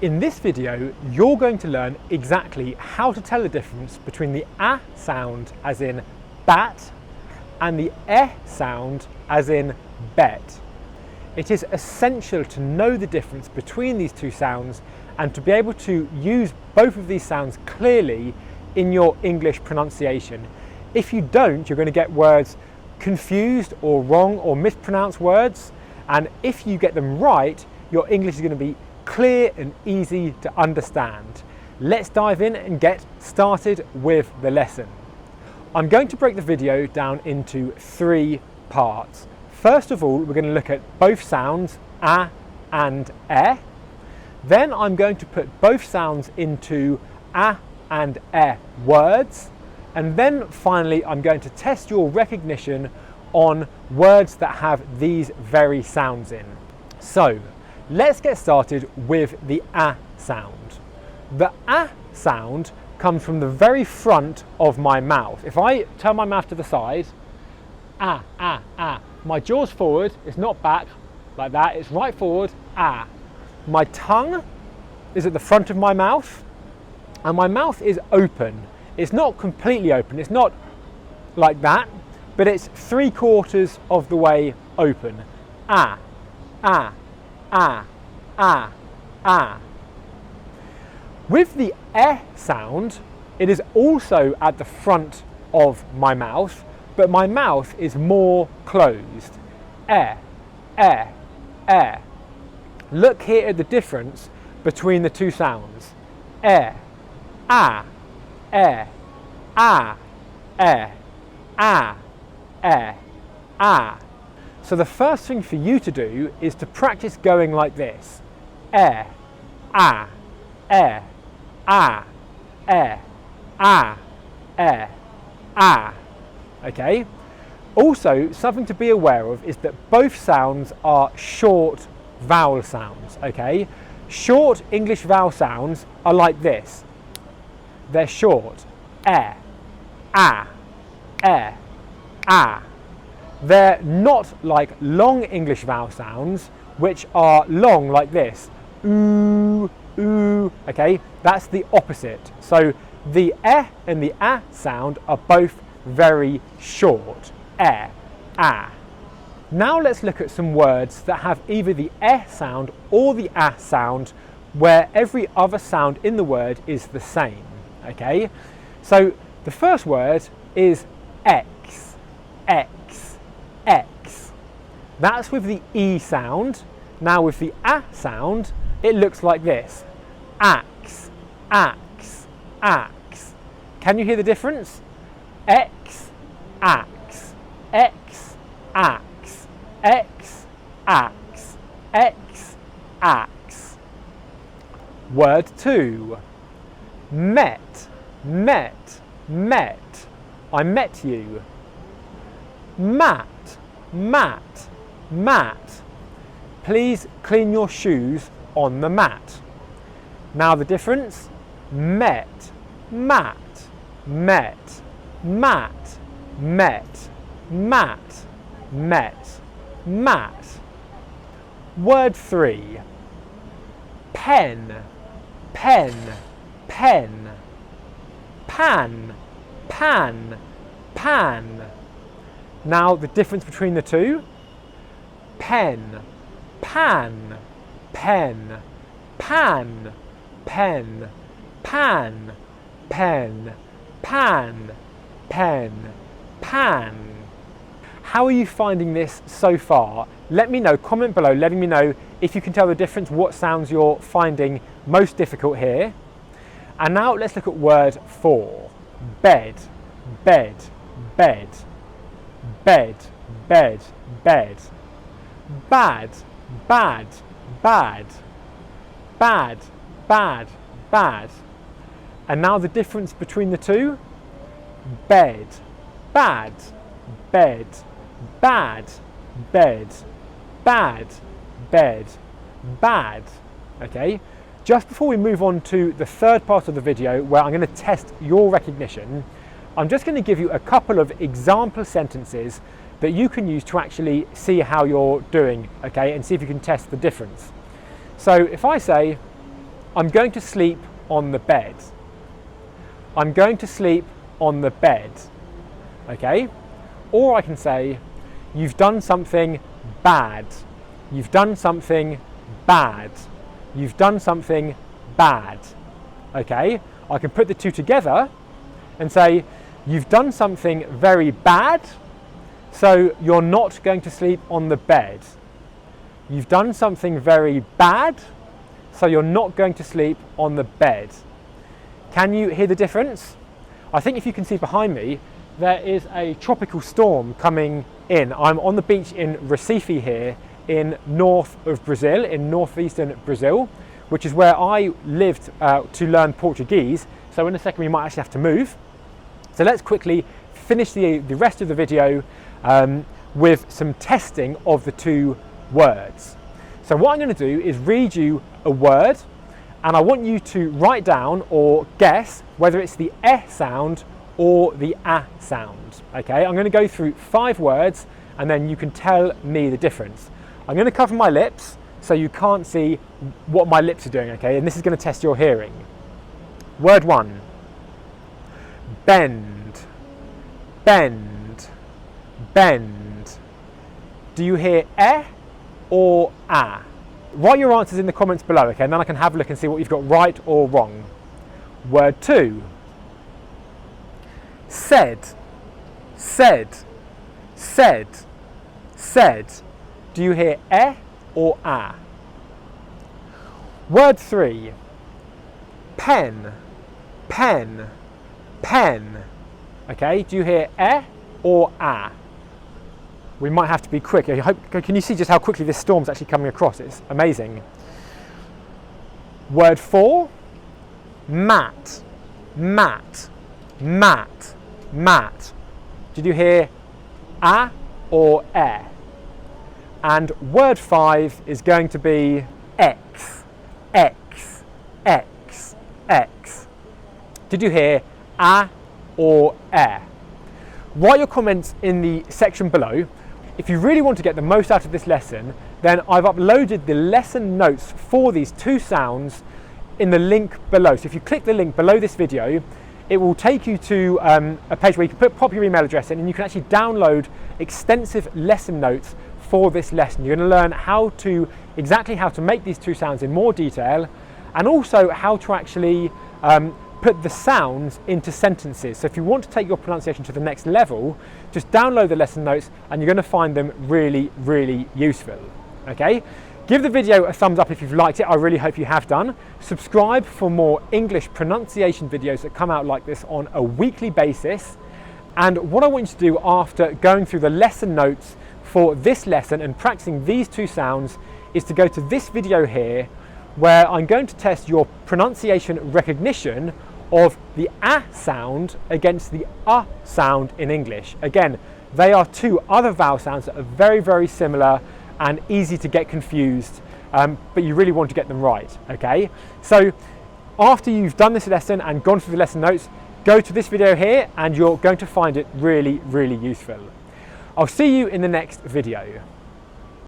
In this video, you're going to learn exactly how to tell the difference between the A sound as in bat and the E sound as in bet. It is essential to know the difference between these two sounds and to be able to use both of these sounds clearly in your English pronunciation. If you don't, you're going to get words confused or wrong or mispronounced words, and if you get them right, your English is going to be clear and easy to understand. Let's dive in and get started with the lesson. I'm going to break the video down into 3 parts. First of all, we're going to look at both sounds, A and E. Then I'm going to put both sounds into A and E words. And then finally, I'm going to test your recognition on words that have these very sounds in. So, let's get started with the A sound. The A sound comes from the very front of my mouth. If I turn my mouth to the side, A, my jaw's forward, it's not back like that, it's right forward, A. My tongue is at the front of my mouth, and my mouth is open. It's not completely open, it's not like that, but it's 3/4 of the way open. A, A, A, A, A. With the E sound, it is also at the front of my mouth, but my mouth is more closed. E, E, E. Look here at the difference between the two sounds. E, A, E, A, E, A, E, A. So the first thing for you to do is to practice going like this. E, A, E, A, E, A, E, A. Okay? Also, something to be aware of is that both sounds are short vowel sounds, okay? Short English vowel sounds are like this. They're short. E, A, E, A. They're not like long English vowel sounds, which are long like this. Ooh, ooh, okay? That's the opposite. So the E and the A sound are both very short. E, A. Now let's look at some words that have either the E sound or the A sound, where every other sound in the word is the same, okay? So the first word is X, X, X. That's with the E sound. Now with the A sound, it looks like this. Axe, axe, axe. Can you hear the difference? X, axe, X, axe, X, axe, X, axe. Word 2. Met, met, met. I met you. Mat, mat, mat. Please clean your shoes on the mat. Now the difference? Met, mat, met, mat, met, mat, met, mat. Word 3. Pen, pen, pen. Pan, pan, pan. Now the difference between the two? Pen, pan, pen, pan, pen, pan, pen, pan, pen, pan. How are you finding this so far? Let me know, comment below, letting me know if you can tell the difference, what sounds you're finding most difficult here. And now let's look at word 4. Bed, bed, bed, bed, bed, bed. Bad, bad, bad, bad, bad, bad. And now the difference between the two? Bed, bad, bed, bad, bed, bad, bed, bad. Okay? Just before we move on to the third part of the video, where I'm going to test your recognition, I'm just going to give you a couple of example sentences that you can use to actually see how you're doing, okay, and see if you can test the difference. So if I say, I'm going to sleep on the bed. I'm going to sleep on the bed. Okay? Or I can say, you've done something bad. You've done something bad. You've done something bad. Okay? I can put the two together and say, you've done something very bad, so you're not going to sleep on the bed. You've done something very bad, so you're not going to sleep on the bed. Can you hear the difference? I think if you can see behind me, there is a tropical storm coming in. I'm on the beach in Recife here in north of Brazil, in northeastern Brazil, which is where I lived to learn Portuguese. So in a second we might actually have to move. So let's quickly finish the rest of the video with some testing of the two words. So what I'm going to do is read you a word, and I want you to write down or guess whether it's the eh sound or the ah sound. Okay, I'm going to go through 5 words and then you can tell me the difference. I'm going to cover my lips so you can't see what my lips are doing, okay, and this is going to test your hearing. Word 1. Bend, bend, bend. Do you hear eh or ah? Write your answers in the comments below, okay, and then I can have a look and see what you've got right or wrong. Word 2. Said, said, said, said. Do you hear eh or ah? Word 3. Pen, pen, pen. Okay, do you hear eh or ah? We might have to be quick. Can you see just how quickly this storm's actually coming across? It's amazing. Word 4. Mat, mat, mat, mat. Did you hear ah or eh? And word 5 is going to be X, X, X, X. Did you hear ah or eh? Write your comments in the section below. If you really want to get the most out of this lesson, then I've uploaded the lesson notes for these 2 sounds in the link below. So if you click the link below this video, it will take you to a page where you can pop your email address in and you can actually download extensive lesson notes for this lesson. You're going to learn exactly how to make these 2 sounds in more detail, and also how to actually put the sounds into sentences. So if you want to take your pronunciation to the next level, just download the lesson notes and you're going to find them really, really useful. Okay? Give the video a thumbs up if you've liked it. I really hope you have done. Subscribe for more English pronunciation videos that come out like this on a weekly basis. And what I want you to do after going through the lesson notes for this lesson and practicing these 2 sounds is to go to this video here, where I'm going to test your pronunciation recognition of the ah sound against the sound in English. Again, they are 2 other vowel sounds that are very, very similar and easy to get confused, but you really want to get them right, okay? So after you've done this lesson and gone through the lesson notes, go to this video here and you're going to find it really, really useful. I'll see you in the next video.